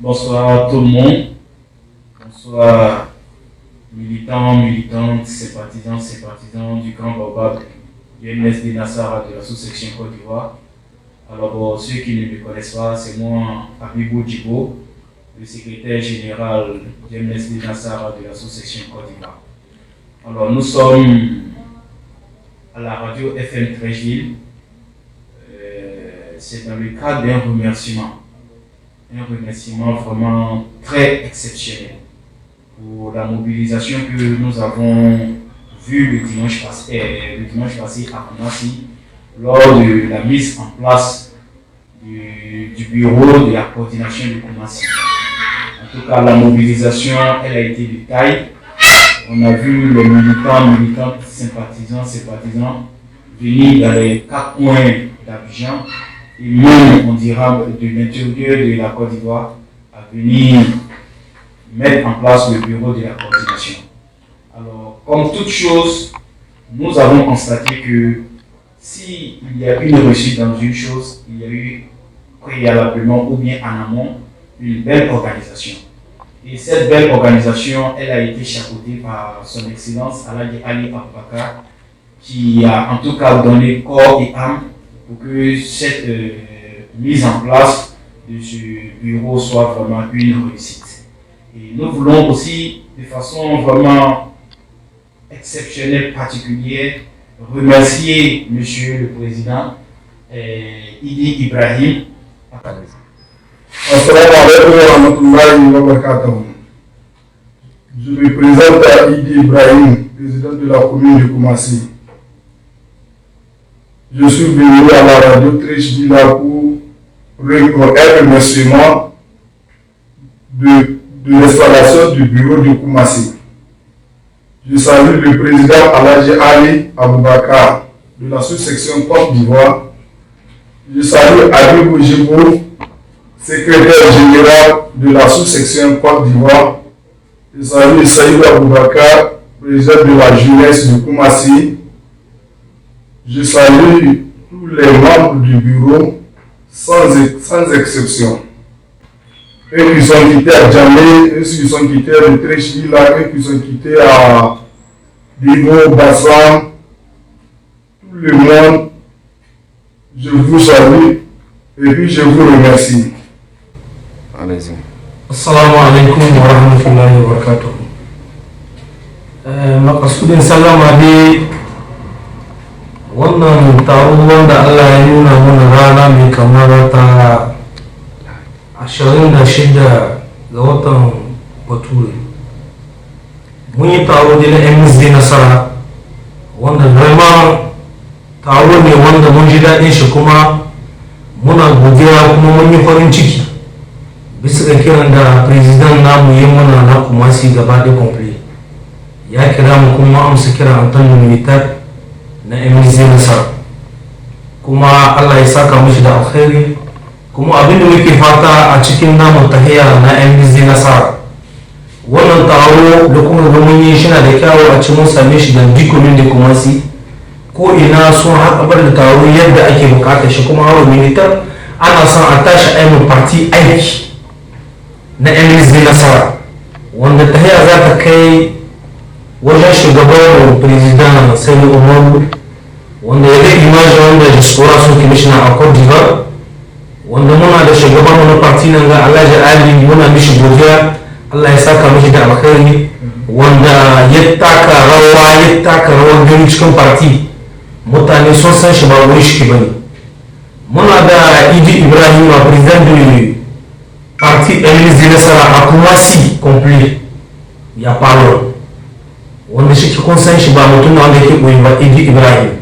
Bonsoir tout le monde. Bonsoir militants, militantes, sympathisants du Grand Baobab, du MNSD Nassara de la sous-section Côte d'Ivoire. Alors pour ceux qui ne me connaissent pas, c'est moi, Abibou Djibo, le secrétaire général du MNSD Nassara de la sous-section Côte d'Ivoire. Alors nous sommes à la radio FM Tréchville. C'est dans le cadre d'un remerciement vraiment très exceptionnel pour la mobilisation que nous avons vue le dimanche passé à Koumassi lors de la mise en place du bureau de la coordination de Koumassi. En tout cas, la mobilisation, elle a été de taille. On a vu les militantes, sympathisants venir dans les 4 coins d'Abidjan et même, on dira, de l'intérieur de la Côte d'Ivoire à venir mettre en place le bureau de la coordination. Alors, comme toute chose, nous avons constaté que s'il y a une réussite dans une chose, il y a eu préalablement ou bien en amont une belle organisation. Et cette belle organisation, elle a été chapeautée par son Excellence Alhaji Ali Aboubakar, qui a en tout cas donné corps et âme pour que cette mise en place de ce bureau soit vraiment une réussite. Et nous voulons aussi, de façon vraiment exceptionnelle, particulière, remercier Monsieur le Président Idi Ibrahim. Assalamu alaikum wa rahmatullahi wa barakatuh. Je me présente à Idi Ibrahim, président de la commune de Koumassi. Je suis venu à la radio Tréchville pour un remerciement de l'installation du bureau de Koumassi. Je salue le président Alhaji Ali Aboubakar de la sous-section Côte d'Ivoire. Je salue Abibou Djibo, secrétaire général de la sous-section Côte d'Ivoire. Je salue Saïd Aboubakar, président de la jeunesse de Koumassi. Je salue tous les membres du bureau sans exception. Eux qui sont quittés à Djamé, eux qui sont quittés à Tréchville, eux qui sont quittés à Divo, Bassam, tout le monde, je vous salue et puis je vous remercie. Allez-y. Assalamu alaikum wa rahmatullahi wa barakatuh. Makasudin sallama dai wannan taro wanda Allah ya nuna mana rana mai kamar ta 26 ga watan Bature. Mun yi taro da na MSD Nasara wanda vraiment taro ne wanda mun ji daɗin shi kuma muna godiya kuma mun yi farin ciki bisa ga kiran da president namu yi mana na Koumassi gaba da complete. Ya kira mu kuma amsa kira Antonio Militar na MSD Nasara. Kuma Allah ya saka mishi da alkhairi. Kuma abinda muke fata a cikin namun tahiya na MSD Nasara. Wannan taro da kuma da mun yi shi na da kyawu a cikin same shi da dikomin da Koumassi. Ko ina sun haƙabar da taro yadda ake buƙatar shi kuma hawa militar ana son a tashi aimin parti aiki na MSD Nasara. Wanda tahiya za ta kai wajen shugaban president Sani Umaru wanda ya ga imajin wanda diaspora sun commissioner a Côte d'Ivoire. Wanda muna da shugaban wani parti nan ga Alhaji Ali muna mishi godiya Allah ya saka mishi da alkhairi wanda ya taka rawar gani cikin parti mutane sun san shi ba wuri shi bane. Muna da Idi Ibrahim a president du parti MSD Nasara a Koumassi complet ya faro wanda shi kun san shi ba mutum wanda yake koyi ba Idi Ibrahim.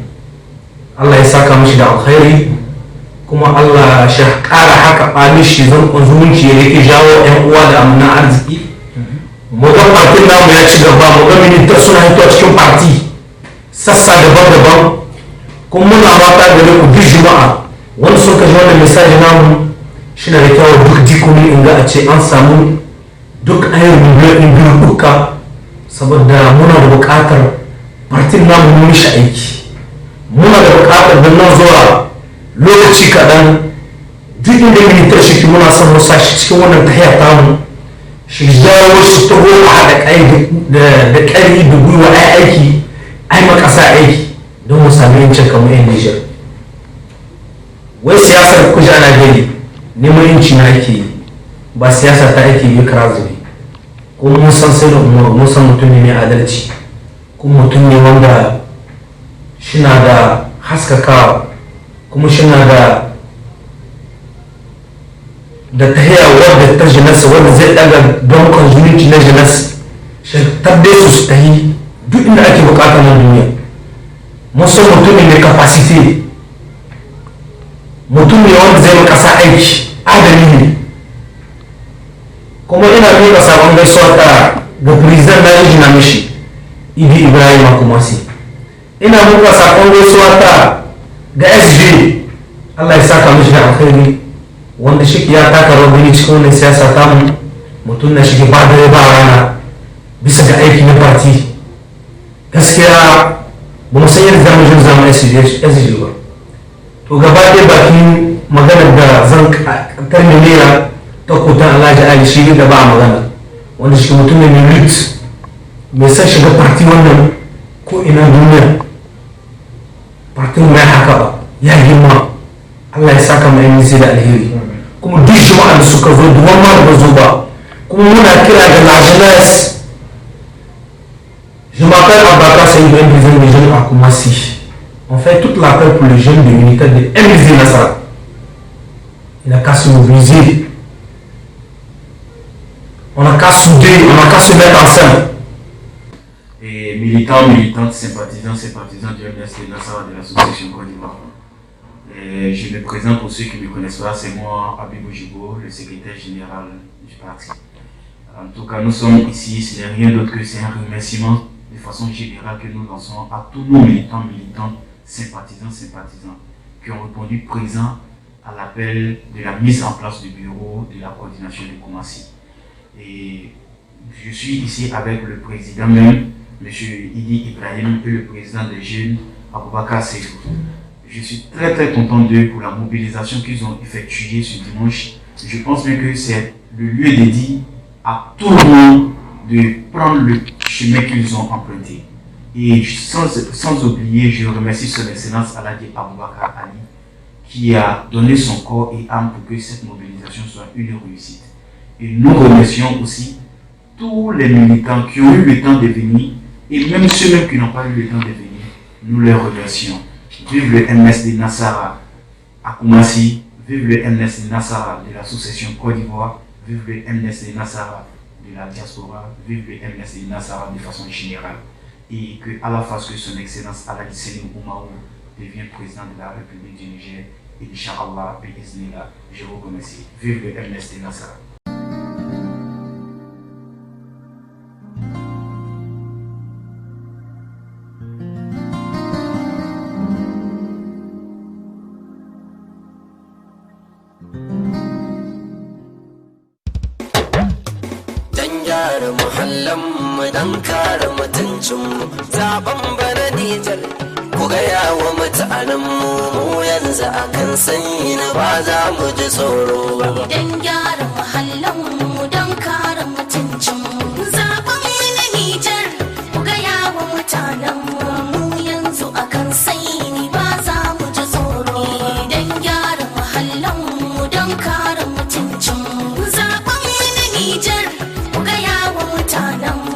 Allah ya saka mishi da alkhairi kuma Allah shi ƙara haka ɓani shi zan zumunci yake jawo 'yan uwa da amina arziki. Mu ga partin namu ya ci gaba, mu ga ministan suna hito cikin parti sassa daban-daban kuma muna mata da duk juma'a wani sun kashe wannan misali namu shi na da kyau duk jikuni in ga a ce an samu duk ayyukan miliyan biyu duka saboda muna da buƙatar partin namu mun mishi aiki. Muna da buƙatar da nan zuwa lokaci kaɗan duk inda militar shi muna son mu sa shi cikin wannan tahiyar tamu shi jawo shi taho a haɗa ƙai da ƙari da gwiwa ai aiki ai makasa aiki don mu sami yancin kamar yan Nijar. Wai siyasar kuji ana gani neman yanci na ake yi ba siyasa ta ake yi kara zube. Kuma mun san sai da umar mun san mutum ne mai adalci kuma mutum ne wanda shina da haskakawa kuma shina da tahiya wadda ta jinasa wanda zai daga don zumunci na jinas shi tabbe su tahi duk inda ake bukatar na duniya. Mun san mutum ne mai capacity, mutum ne wanda zai makasa aiki adali ne. Kuma ina miƙa sabon gaisuwa ga president na injina mishi Idi Ibrahim Akumasi. Ina miƙa sabon gaisuwa ga SJ Allah ya saka mishi da alkhairi wanda shi ya taka rawar gani cikin wannan siyasa tamu. Mutum na shige ba dare ba rana bisa ga aiki na parti. Gaskiya ba mu san yadda zamu jin zama SJ ba. To gaba ɗaya bakin maganar da zan terminera ta kotan Alhaji Ali shi da ba magana wanda shi mutum ne mai rit mai san shiga parti wannan ko ina duniya parti mai haka ba ya girma. Allah ya saka mai nisi da alheri kuma duk jama'a da suka zo da wannan ba zo ba kuma muna kira ga la jeunesse. Je m'appelle Abaka Saïd Ben président des jeunes à Koumassi. On fait toute l'appel pour les jeunes de l'unité de MZ Nassara. Il n'a qu'à se mobiliser. On n'a qu'à souder, on n'a qu'à se mettre ensemble. Et militants, militantes, sympathisants du MSD Nassara de l'association Côte d'Ivoire. Je me présente pour ceux qui ne me connaissent pas, c'est moi, Abibou Jibo, le secrétaire général du parti. En tout cas, nous sommes ici, ce n'est rien d'autre que c'est un remerciement de façon générale que nous lançons à tous nos militants, militantes, sympathisants qui ont répondu présent à l'appel de la mise en place du bureau de la coordination de Koumassi. Et je suis ici avec le président même, M. Idi Ibrahim, et le président des jeunes, Aboubakar Seydou. Je suis très content d'eux pour la mobilisation qu'ils ont effectuée ce dimanche. Je pense bien que c'est le lieu dédié à tout le monde de prendre le chemin qu'ils ont emprunté. Et sans oublier, je remercie son excellence Alhaji Aboubakar Ali qui a donné son corps et âme pour que cette mobilisation soit une réussite. Et nous remercions aussi tous les militants qui ont eu le temps de venir et même ceux qui n'ont pas eu le temps de venir, nous les remercions. Vive le MSD Nassara à Koumassi, vive le MSD Nassara de l'association Côte d'Ivoire, vive le MSD Nassara de la diaspora, vive le MSD Nassara de façon générale. Et que à la face que son excellence Alhaji Selim Oumarou devienne président de la République du Niger, et Inch'Allah, je vous remercie. Vive le MSD Nassara. Dan kare mutuncinmu zaben bana Nijar ku gaya wa mutanenmu mu yanzu akan sanyi na ba za mu ji tsoro ba. Dan gyara muhallanmu don kare mutuncinmu zaben bana Nijar ku gaya wa mutanenmu mu yanzu akan sanyi ba za mu ji tsoro. Dan gyara muhallanmu don kare mutuncinmu zaben bana Nijar ku gaya wa mutanenmu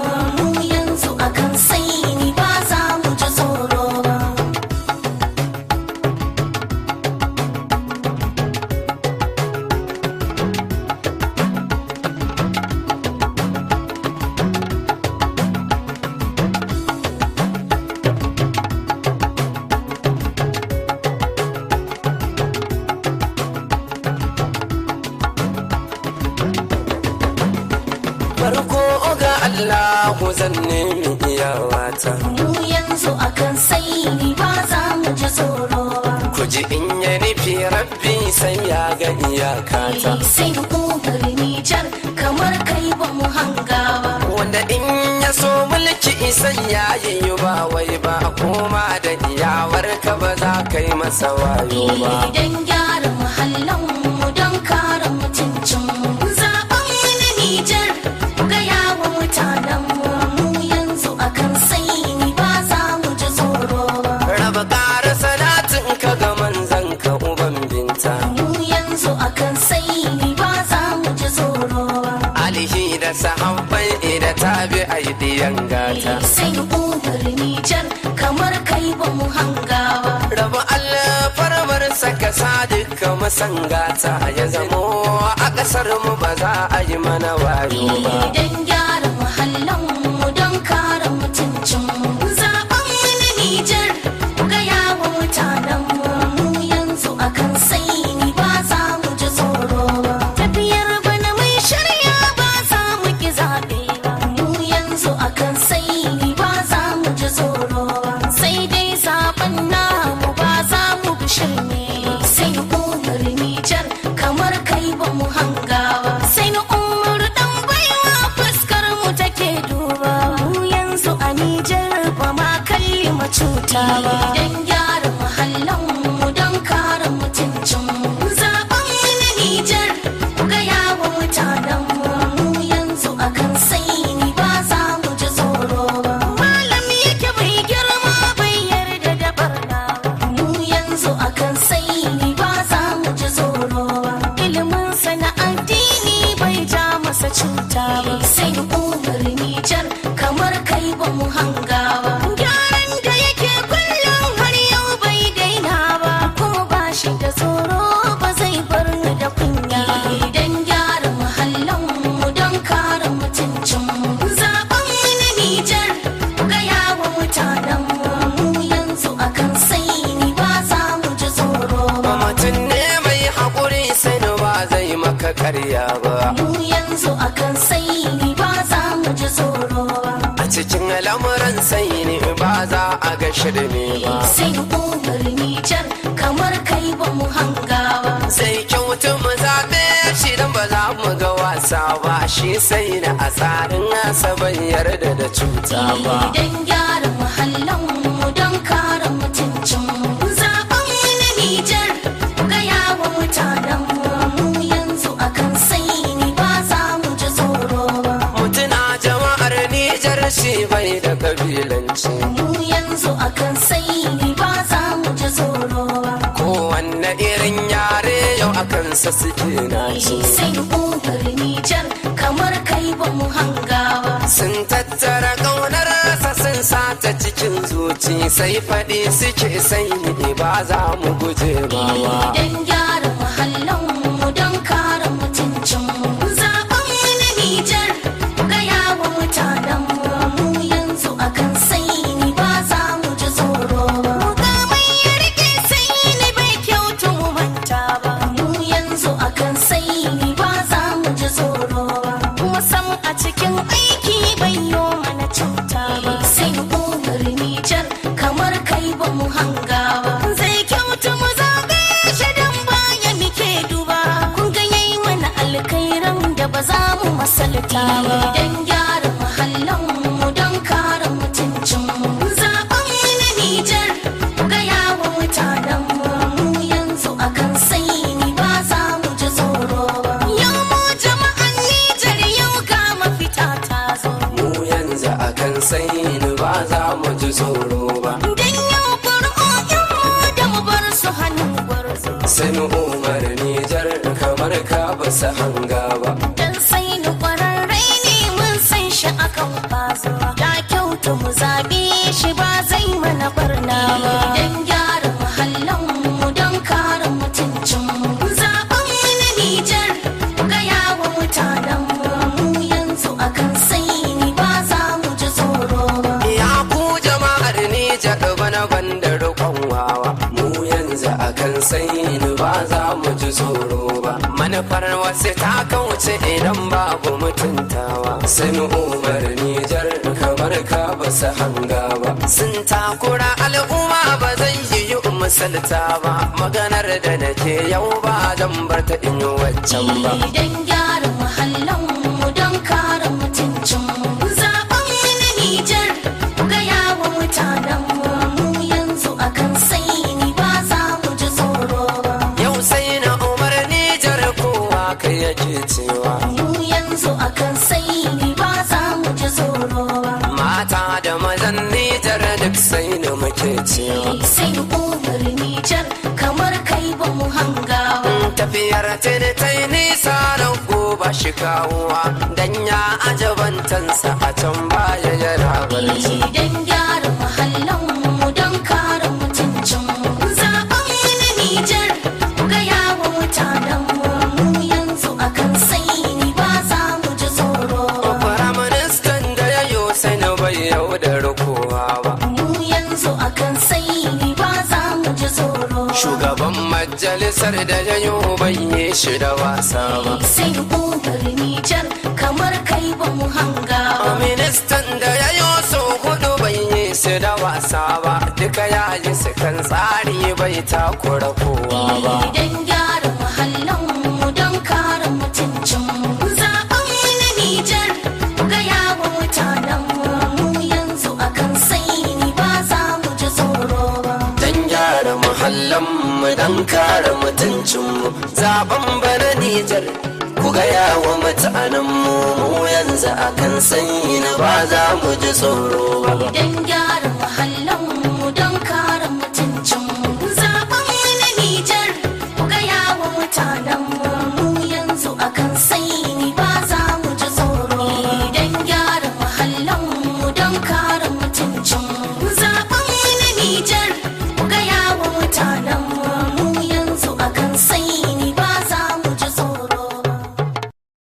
Allahu zan nemi iyawata. Mu yanzu akan sai ba za mu ji tsoro ba. Ku ji in ya nufi rabbi sai ya ga iyakata. Sai hukumar Nijar kamar kai ba mu hanga ba. Wanda in ya so mulki isan ya yi ba wai ba koma da iyawar ka ba za ka yi masa wayo ba. Idan gyara muhallan mu don ta bi aidiyan gata. Sai Umar Nijar kamar kai ba mu hangawa. Rabu alfarmar saka sadika masangata ya zamo a ƙasar mu ba za a yi mana wayo ba. Don gyara muhallan mu don kare mutuncin mu. Zaɓen mu na Nijar ku gaya wa mutanen mu yanzu akan sai ni ba za mu ji tsoro ba. Tafiyar bana mai shirya ba za mu ki zaɓe ba. Mu yanzu akan sai ni ba za mu ji tsoro ba. Sai dai zaɓen namu ba za mu bi shirme ba. Sai Umar Nijar kamar kai ba mu hangawa. Sai Umar dan baiwa fuskar mu take duba. Mu yanzu a Nijar ba ma kalli mu cuta ba. Don gyara muhallan mu don kare mutuncin mu. Zaɓen mu na Nijar ku gaya wa mutanen mu yanzu akan sai ni ba za mu ji tsoro ba. Malam yake bai girma bai yarda da barna ba. Mu yanzu akan sai ni ba za mu ji tsoro ba. Ilimin sana addini bai ja masa cuta ba. Sai Umar Nijar kamar kai ba mu hangawa. Gyaran da yake kullum har yau bai daina ba. Ko ba shi da tsoro ba zai bar ni da kunya. Don gyara muhallan mu don kare mutuncin mu. Zaɓen mu na Nijar ku gaya wa mutanen mu yanzu akan sai ni ba za mu ji tsoro ba. Mutum ne mai haƙuri sai ba zai maka karya ba. Mu yanzu akan sai ni ba za mu ji tsoro ba. A cikin lamuran sai ne ba za a ga shirme ba. Sai Umar Nijar kamar kai ba mu hangawa. Sai kyautu mu zaɓe shi don ba za mu ga wasa ba. Shi sai na a tsarin nasa bai yarda da cuta ba. Don gyara muhallan mu don kare mutuncin mu. Zaɓen mu na Nijar ku gaya wa mutanen mu yanzu akan sai ni ba za mu ji tsoro ba. Mutuna jama'ar Nijar shi bai da kabilanci. Mu yanzu akan sai ni ba za mu ji tsoro ba. Kowanne irin yare yau a kansa suke naci. Sai Umar Nijar kamar kai ba mu hangawa. Sun tattara ƙaunarsa sun sata cikin zuci sai faɗi suke sai ni ba za mu guje bawa. Don gyara muhallan mu don kare mutuncin mu. Zaɓen mu na Nijar ku gaya wa mutanen mu yanzu akan sai ni ba za mu ji tsoro ba. Ga mai ya rike sai ni bai kyautu mu manta ba. Mu yanzu akan sai ni ba za mu ji tsoro ba. Kuma sam a cikin aiki bai yo mana cuta ba. Sai Umar Nijar kamar kai ba mu hangawa. Zai kyautu mu zaɓe shi don baya muke duba. Kun ga yayi mana alkairan da ba za mu masalta ba. Don gyara muhallan mu don kare mutuncin mu. Zaɓen mu na Nijar ku gaya wa mutanen mu yanzu akan sai ni ba za mu ji tsoro ba. Yau mu jama'an Nijar yau ga mafita ta zo. Mu yanzu akan sai ni ba za mu ji tsoro ba. Dan yau ƙuri'o'in mu da mu bar su hannun gwarzo. Sai Umar Nijar kamar ka ba su hanga ba. Dan sai ni ƙwararre ne mun san shi akan faso. Ya kyautu mu zaɓe shi ba zai mana barna ba. Dan gyara muhallan mu don kare mutuncin mu. Zaɓen mu na Nijar ku gaya wa mutanen mu yanzu akan sai ni ba za mu ji tsoro ba. Ya ku jama'ar Nijar bana banda roƙon wawa. Mu yanzu akan sai ni ba za mu ji tsoro ba. Manufar wasu ta kauce idan babu mutuntawa. Sai Umar Nijar kamar ka ba su hanga ba. Sun takura al'umma ba zai yi misalta ba. Maganar da nake yau ba zan bar ta in yi waccan ba. Don gyara muhallan mu don kare mutuncin mu. Zaɓen mu na Nijar ku gaya wa mutanen mu yanzu akan sai ni ba za mu ji tsoro ba. Yau sai na Umar Nijar kowa kai yake cewa. Mu yanzu akan sai ni ba za mu ji tsoro ba. Mata da mazan Nijar duk sai na muke cewa. Sai Umar Nijar kamar kai ba mu hangawa. Tafiyar ta da ta yi nisa da goba shi kawowa. Dan ya ajabantansa a can baya yana barci. Don gyara muhallanmu don kare mutuncinmu zaɓen na Nijar ku gaya wa mutanenmu mu yanzu akan sai ni ba za mu ji tsoro ba. Firaministan da ya yo sai na bai yaudar kowa ba. Mu yanzu akan sai ni ba za mu ji tsoro ba. Shugaban majalisar da ya yo bai yi shi da wasa ba. Sai hukumar Nijar kamar kai ba mu hanga ba. Ministan da ya yo sau hudu bai yi shi da wasa ba. Duka ya yi su kan tsari bai takura kowa ba. Don gyara muhallanmu don kare mutuncinmu zaɓen na Nijar ku gaya wa mutanenmu mu yanzu akan sai ni ba za mu ji tsoro ba. Don gyara muhallanmu don kare mutuncinmu zaben bana Nijar ku gaya wa mutanenmu mu yanzu akan sanyi na ba za mu ji tsoro ba. Don gyara